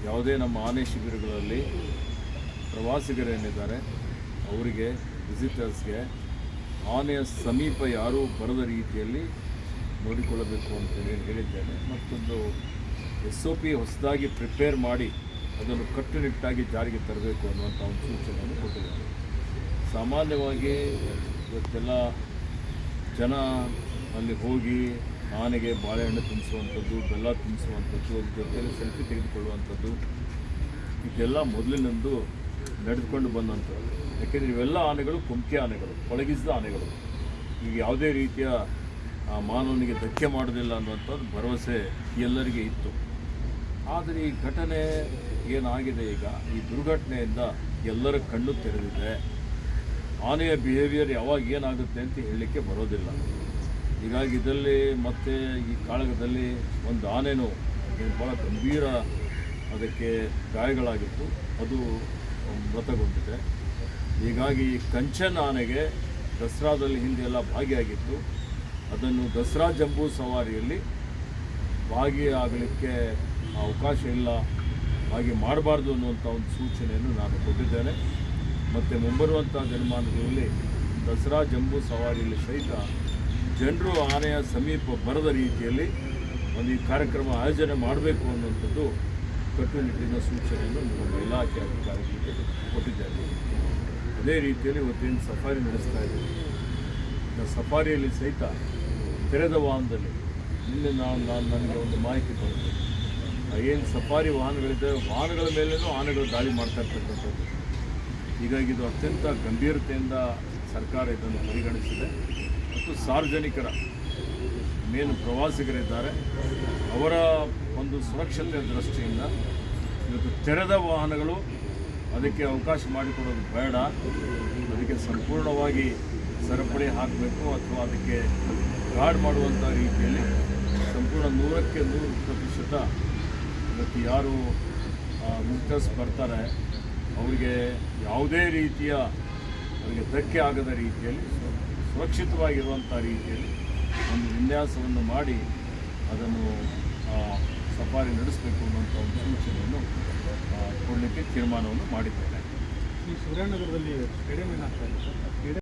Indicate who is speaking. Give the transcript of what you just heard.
Speaker 1: ಯಾವುದೇ ನಮ್ಮ ಆನೆ ಶಿಬಿರಗಳಲ್ಲಿ ಪ್ರವಾಸಿಗರೇನಿದ್ದಾರೆ ಅವರಿಗೆ ವಿಸಿಟರ್ಸ್ಗೆ ಆನೆಯ ಸಮೀಪ ಯಾರೂ ಬರದ ರೀತಿಯಲ್ಲಿ ನೋಡಿಕೊಳ್ಳಬೇಕು ಅಂತೇಳಿ ಹೇಳಿದ್ದೇನೆ. ಮತ್ತೊಂದು SOP ಹೊಸದಾಗಿ ಪ್ರಿಪೇರ್ ಮಾಡಿ ಅದನ್ನು ಕಟ್ಟುನಿಟ್ಟಾಗಿ ಜಾರಿಗೆ ತರಬೇಕು ಅನ್ನುವಂಥ ಒಂದು ಸೂಚನೆಯನ್ನು ಕೊಟ್ಟಿದ್ದಾರೆ. ಸಾಮಾನ್ಯವಾಗಿ ಇವತ್ತೆಲ್ಲ ಜನ ಅಲ್ಲಿ ಹೋಗಿ ಆನೆಗೆ ಬಾಳೆಹಣ್ಣು ತಿನ್ನಿಸುವಂಥದ್ದು, ಬೆಲ್ಲ ತಿನ್ನಿಸುವಂಥದ್ದು, ಅದ್ರ ಜೊತೆಯಲ್ಲಿ ಸೆಲ್ಫಿ ತೆಗೆದುಕೊಳ್ಳುವಂಥದ್ದು ಇದೆಲ್ಲ ಮೊದಲಿನಿಂದ ನಡೆದುಕೊಂಡು ಬಂದಂಥದ್ದು. ಯಾಕೆಂದರೆ ಇವೆಲ್ಲ ಆನೆಗಳು ಕುಮ್ಕಿ ಆನೆಗಳು, ಪಳಗಿಸಿದ ಆನೆಗಳು. ಈಗ ಯಾವುದೇ ರೀತಿಯ ಮಾನವನಿಗೆ ಧಕ್ಕೆ ಮಾಡೋದಿಲ್ಲ ಅನ್ನುವಂಥದ್ದು ಭರವಸೆ ಎಲ್ಲರಿಗೆ ಇತ್ತು. ಆದರೆ ಈ ಘಟನೆ ಏನಾಗಿದೆ, ಈಗ ಈ ದುರ್ಘಟನೆಯಿಂದ ಎಲ್ಲರ ಕಣ್ಣು ತೆರೆದಿದೆ. ಆನೆಯ ಬಿಹೇವಿಯರ್ ಯಾವಾಗ ಏನಾಗುತ್ತೆ ಅಂತ ಹೇಳಲಿಕ್ಕೆ ಬರೋದಿಲ್ಲ. ಹೀಗಾಗಿ ಇದರಲ್ಲಿ ಮತ್ತು ಈ ಕಾಳಗದಲ್ಲಿ ಒಂದು ಆನೆನೂ ಭಾಳ ಗಂಭೀರ ಅದಕ್ಕೆ ಗಾಯಗಳಾಗಿತ್ತು, ಅದು ಮೃತಗೊಂಡಿದೆ. ಹೀಗಾಗಿ ಕಂಚನ್ ಆನೆಗೆ ದಸರಾದಲ್ಲಿ ಹಿಂದೆಲ್ಲ ಭಾಗಿಯಾಗಿತ್ತು, ಅದನ್ನು ದಸರಾ ಜಂಬೂ ಸವಾರಿಯಲ್ಲಿ ಭಾಗಿಯಾಗಲಿಕ್ಕೆ ಅವಕಾಶ ಇಲ್ಲ, ಹಾಗೆ ಮಾಡಬಾರ್ದು ಅನ್ನುವಂಥ ಒಂದು ಸೂಚನೆಯನ್ನು ನಾನು ಕೊಟ್ಟಿದ್ದೇನೆ. ಮತ್ತು ಮುಂಬರುವಂಥ ದಿನಮಾನಗಳಲ್ಲಿ ದಸರಾ ಜಂಬೂ ಸವಾರಿಯಲ್ಲಿ ಸಹಿತ ಜನರು ಆನೆಯ ಸಮೀಪ ಬರದ ರೀತಿಯಲ್ಲಿ ಒಂದು ಈ ಕಾರ್ಯಕ್ರಮ ಆಯೋಜನೆ ಮಾಡಬೇಕು ಅನ್ನುವಂಥದ್ದು ಕಟ್ಟುನಿಟ್ಟಿನ ಸೂಚನೆಯನ್ನು ನಮ್ಮ ಇಲಾಖೆ ಅಧಿಕಾರಿಗಳಿಗೆ ಕೊಟ್ಟಿದ್ದೇನೆ. ಅದೇ ರೀತಿಯಲ್ಲಿ ಇವತ್ತೇನು ಸಫಾರಿ ನಡೆಸ್ತಾ ಇದ್ದೀವಿ, ಸಫಾರಿಯಲ್ಲಿ ಸಹಿತ ತೆರೆದ ವಾಹನದಲ್ಲಿ ನಿನ್ನೆ ನನಗೆ ಒಂದು ಮಾಹಿತಿ ಬರುತ್ತೆ, ಏನು ಸಫಾರಿ ವಾಹನಗಳಿದ್ದಾವೆ ವಾಹನಗಳ ಮೇಲೇನೂ ಆನೆಗಳು ದಾಳಿ ಮಾಡ್ತಾ ಇರ್ತಕ್ಕಂಥದ್ದು. ಹೀಗಾಗಿ ಇದು ಅತ್ಯಂತ ಗಂಭೀರತೆಯಿಂದ ಸರ್ಕಾರ ಇದನ್ನು ಪರಿಗಣಿಸಿದೆ. ಮತ್ತು ಸಾರ್ವಜನಿಕರ ಮೇನು ಪ್ರವಾಸಿಗರಿದ್ದಾರೆ ಅವರ ಒಂದು ಸುರಕ್ಷತೆಯ ದೃಷ್ಟಿಯಿಂದ ಇವತ್ತು ತೆರೆದ ವಾಹನಗಳು ಅದಕ್ಕೆ ಅವಕಾಶ ಮಾಡಿಕೊಡೋದು ಬೇಡ, ಅದಕ್ಕೆ ಸಂಪೂರ್ಣವಾಗಿ ಸರಪಳಿ ಹಾಕಬೇಕು ಅಥವಾ ಅದಕ್ಕೆ ಗಾರ್ಡ್ ಮಾಡುವಂಥ ರೀತಿಯಲ್ಲಿ ಸಂಪೂರ್ಣ 100% ಇವತ್ತು ಯಾರು ವಿಸಿಟರ್ಸ್ ಬರ್ತಾರೆ ಅವರಿಗೆ ಯಾವುದೇ ರೀತಿಯ ಅವರಿಗೆ ಧಕ್ಕೆ ಆಗದ ರೀತಿಯಲ್ಲಿ ಸುರಕ್ಷಿತವಾಗಿರುವಂಥ ರೀತಿಯಲ್ಲಿ ಒಂದು ವಿನ್ಯಾಸವನ್ನು ಮಾಡಿ ಅದನ್ನು ಸಫಾರಿ ನಡೆಸಬೇಕು ಅನ್ನುವಂಥ ಒಂದು ಸೂಚನೆಯನ್ನು ಕೊಡಲಿಕ್ಕೆ ತೀರ್ಮಾನವನ್ನು ಮಾಡಿದ್ದೇನೆ.
Speaker 2: ಈ ಸುರೇನಗರದಲ್ಲಿ ಸ್ಟೇಡಿಯಂ ಏನಾಗ್ತಾ ಇದೆ ಸರ್?